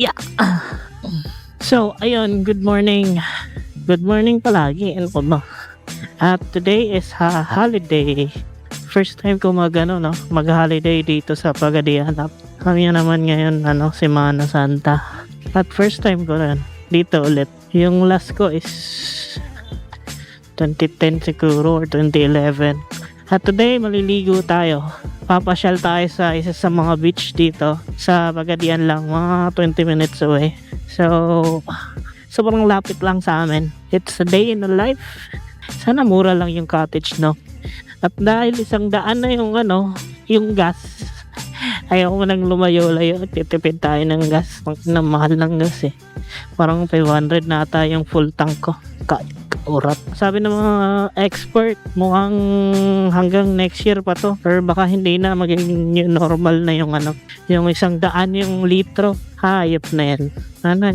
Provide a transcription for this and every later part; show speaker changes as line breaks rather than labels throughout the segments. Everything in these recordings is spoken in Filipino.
Yeah. So, ayun, good morning. Good morning palagi. Ano ko ba? At today is holiday. First time ko mag-holiday dito sa Pagadian. Kami naman ngayon, Semana Santa. At first time ko rin dito ulit. Yung last ko is 2010 siguro or 2011. At today, maliligo tayo. Papasyal tayo sa isa sa mga beach dito sa Pagadian lang, mga 20 minutes away. So, sobrang lapit lang sa amin. It's a day in the life. Sana mura lang yung cottage, no? At dahil 100 na yung gas, ayaw ko nang lumayo-layo. Titipid tayo ng gas. Mahal ng gas eh. Parang 500 na ata yung full tank ko. Urat. Sabi ng mga expert, mukhang hanggang next year pa to, or baka hindi na maging new normal na yung yung 100 yung litro. Hayop na yan.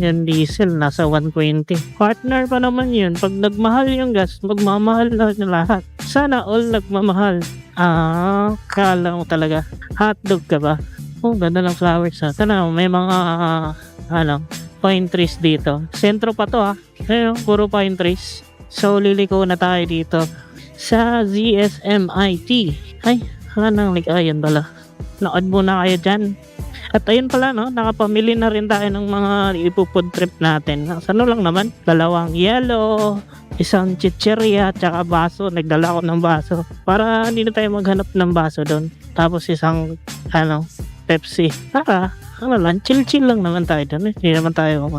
Yung diesel nasa 120. Partner pa naman yun. Pag nagmahal yung gas, magmamahal na lahat. Sana all nagmamahal. Kala mo talaga hotdog ka ba? Ganda ng flowers ha. Tanaw, may mga pine trees dito. Sentro pa to Ayun, puro pine trees. So, liliko na tayo dito sa ZSMIT. Ay, nang ligayan pala. Nood muna kayo dyan. At ayun pala, nakapamili na rin tayo ng mga ipufood trip natin. Ano lang naman, 2 yellow, 1 chichirya, tsaka baso. Nagdala ko ng baso. Para hindi na tayo maghanap ng baso doon. Tapos 1 Pepsi. Lang, chill lang naman tayo doon. Hindi naman tayo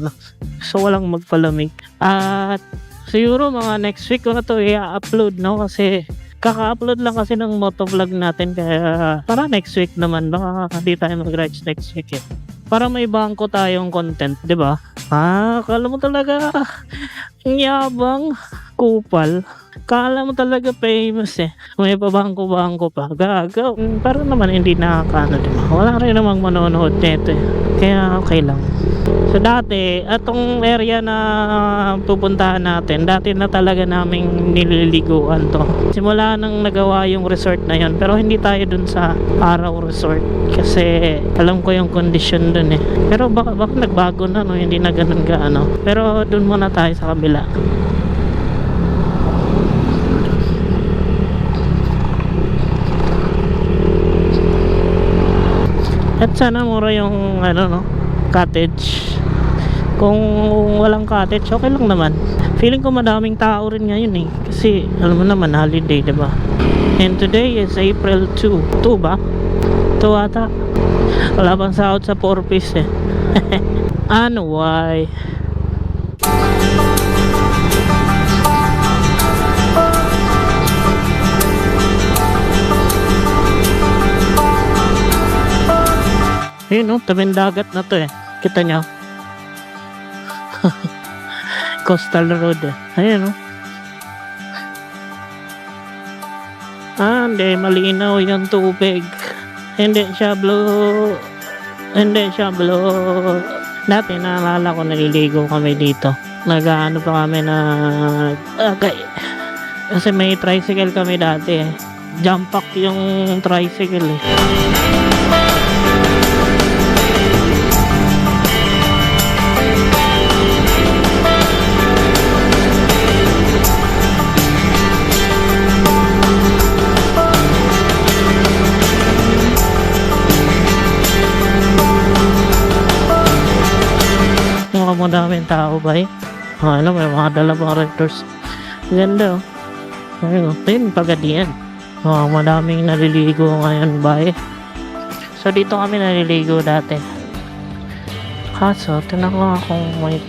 So, walang magpalamig. At siguro mga next week ko na to i-upload, kasi kaka-upload lang kasi ng motovlog natin, kaya para next week naman, baka hindi tayo mag-rides next week para may bangko tayong content, di ba? Kala mo talaga ang yabang, kupal. Kala mo talaga famous may pabangko-bangko pa, gagaw. Para naman hindi nakakaano, di ba? Wala rin namang manonood nito kaya okay lang. So dati, atong area na pupuntahan natin, dati na talaga naming nililiguan to. Simula nang nagawa yung resort na yon, pero hindi tayo dun sa Araw Resort kasi alam ko yung condition dun Pero baka nagbago na, hindi na ganun Pero dun muna tayo sa kabila. At sana mura yung cottage. Kung walang cottage, okay lang naman. Feeling ko madaming tao rin ngayon kasi alam mo naman, holiday, diba? And today is April 2. 2 ba? 2 ata. Wala pang sahod sa 4 piece why? Ayun tabing dagat na to Kita nyo? Coastal road Ayun hindi malinaw yung tubig. Hindi siya blue. Dati naalala ko naliligo kami dito. Nag-ano pa kami na kasi may tricycle kami dati Jump pack yung tricycle Madaming tao ba may mga dalawang rectors. Ganda ayun Pagadian. Madaming naliligo ngayon ba So dito kami naliligo dati. Kaso tinanong akong may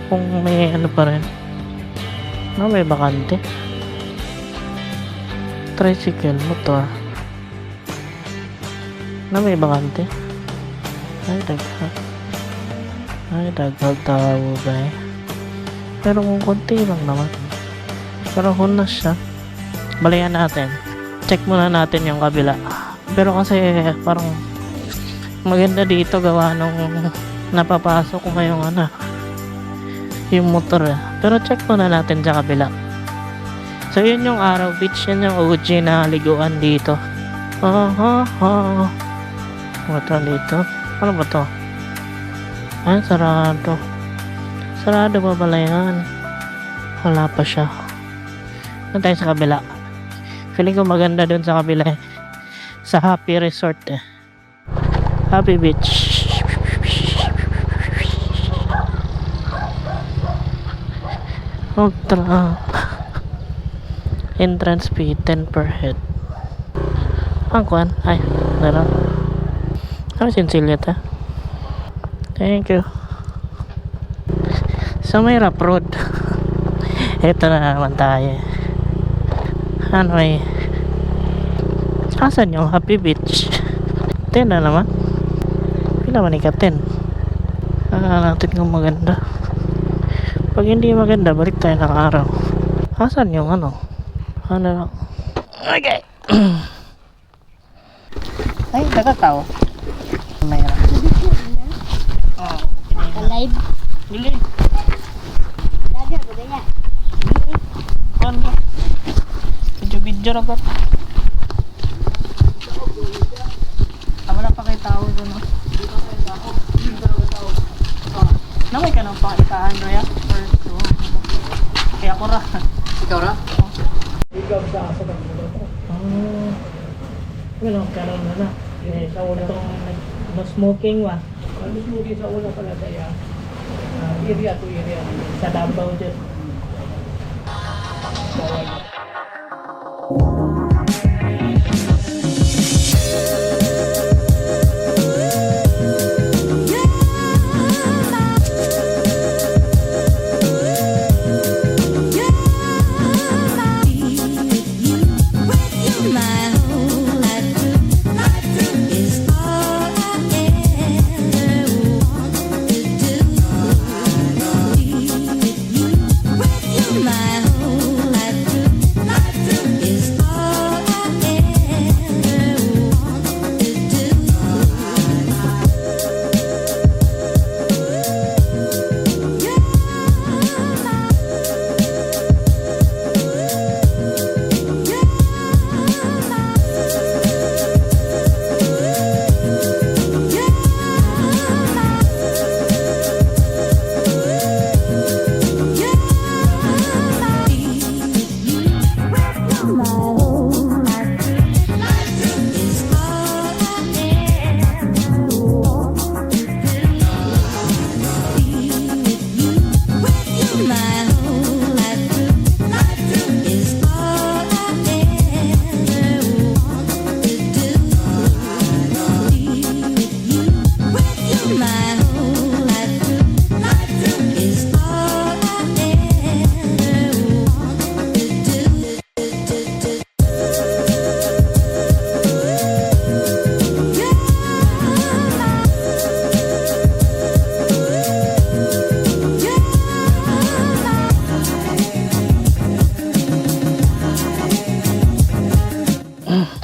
kung may pa rin may bakante. Tricycle motor may bakante. Daghang tao ba pero kung konti lang naman. Pero hunas siya. Balayan natin. Check muna natin yung kabila. Pero kasi parang maganda dito gawa nung napapasok ko ngayong yung motor Pero check muna natin sa kabila. So yun yung Araw Beach. Yun yung OG na liguan dito. Ano to dito? Ano ba to? Ah, sarado. Sarado pa pala yan. Wala pa siya. Doon tayo sa kabila. Feeling ko maganda doon sa kabila eh. Sa Happy Resort eh. Happy Beach. Ultra. Entrance fee 10 per head. Ang kuhan. Ay, meron. Ano sinsilyat ha? Thank you. So may rough road. Ito na naman tayo. Ano eh? Asan yung Happy Beach? 10 na naman. Pila man ika 10. Natin kung maganda. Pag hindi maganda, balik tayo ng araw. Asan yung ano? Ano lang? Okay. Ay, nagataw. Mayroon. Oh,
Alive.
bili.
Lagi ako ganyan.
Ano? Video na ba? Wala pa kayo tao doon, no? Namay ka nang pakitaan, Rhea? Kaya ko ra.
Ikaw ra?
Ikaw sa aso ka mo. Wala ka na. Sa una no smoking wa.
Ano smoking sa una pala kaya? Area to area.
Sa Davao dyan.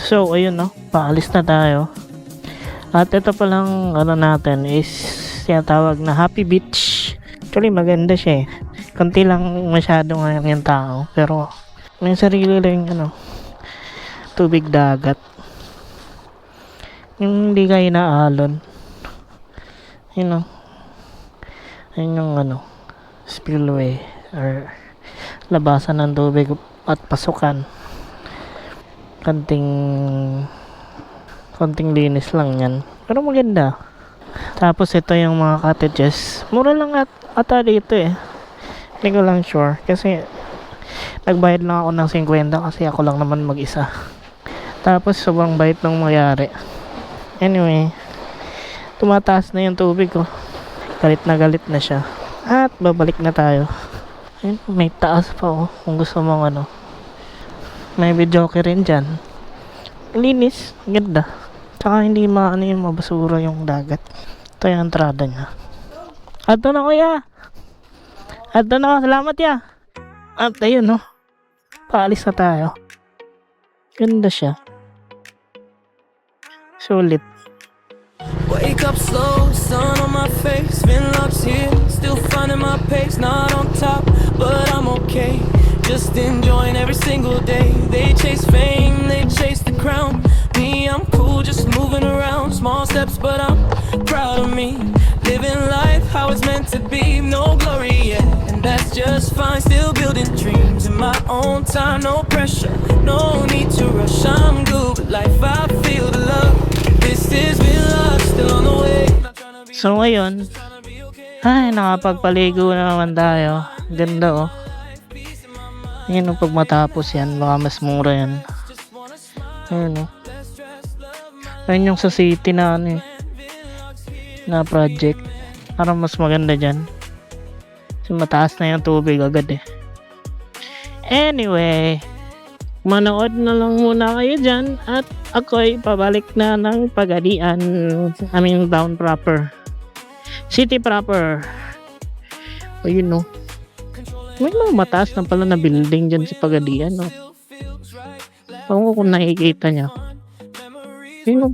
So, ayun no, paalis na tayo. At ito palang ano natin is tawag na Happy Beach. Actually, maganda siya eh. Kunti lang masyado ngayon yung tao. Pero, may sarili lang ano, tubig dagat. Yung hindi kayo inaalon. You know, yun yung ano, spillway or labasan ng tubig at pasukan. konting linis lang yan, pero maganda. Tapos ito yung mga cottages, mura lang ata dito eh, hindi ko lang sure kasi nagbayad lang ako ng 50 kasi ako lang naman mag-isa. Tapos sobrang bait ng mayari. Anyway, tumataas na yung tubig ko, galit na siya at babalik na tayo. Ayun, may taas pa oh, kung gusto mong ano, may videoke rin dyan. Linis, ganda. Tsaka hindi maano yung mabasura yung dagat. Ito yung entrada niya. Ato na kuya. Ato na, salamat ya. At ayun no, paalis na tayo. Ganda siya. Sulit.
Wake up slow, sun on my face, been lost here, still finding my pace, not on top, but I'm okay. Just enjoying every single day. They chase fame, they chase the crown. Me, I'm cool, just moving around. Small steps, but I'm proud of me. Living life how it's meant to be. No glory yet, and that's just fine. Still building dreams in my own time. No pressure, no need to rush. I'm good with life, I feel the love. This is real love, still on the way. Not tryna be,
So ngayon,
tryna be okay.
ay, nakapagpaligo na naman tayo. Ganda oh.
Peace in my mind.
Ayun oh, pag matapos yan, baka mas mura yan.
Just wanna smile,
Ayun oh.
less stress, love my
Ayun yung sa city na ano eh, na project. Parang mas maganda dyan. So mataas na yung tubig agad eh. Anyway, manood na lang muna kayo dyan at ako'y pabalik na ng Pagadian. I mean town proper. City proper. Ayun no. May mga mataas na pala na building dyan sa Pagadian no. Ewan ko kung nakikita nyo. Ayun no.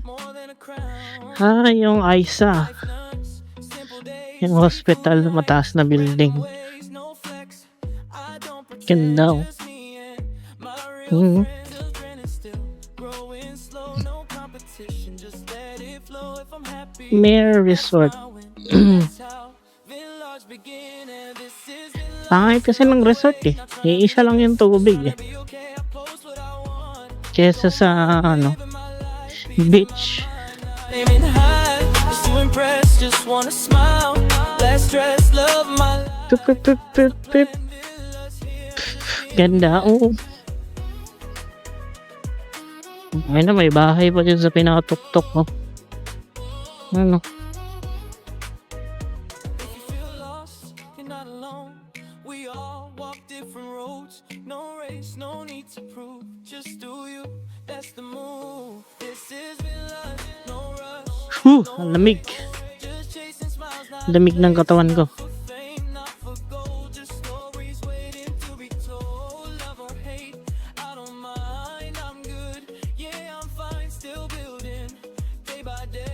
Ah, yung ISA. Yung hospital, mataas na building. Ganda oh. Mare Resort. Pangit kasi ng resort eh. Iisa lang yung tubig eh. Kesa sa ano, beach.
Aiming high, just to impress, just wanna smile, less stress, love my life.
Pip, pip, pip, pip, pip. Ganda oh. Ay na, may bahay pa dyan sa pinakatuktok oh. Ano?
If you feel lost, you're not alone. We all walk different roads. No race, no need to prove. Just do you, that's the move. This is real life, no rush.
Ang lamig.
Just chasing smiles, not
Lamig ng katawan ko.
for fame, not for gold. Just stories waiting to be told. Love or hate, I don't mind, I'm good. Yeah, I'm fine, still building day by day.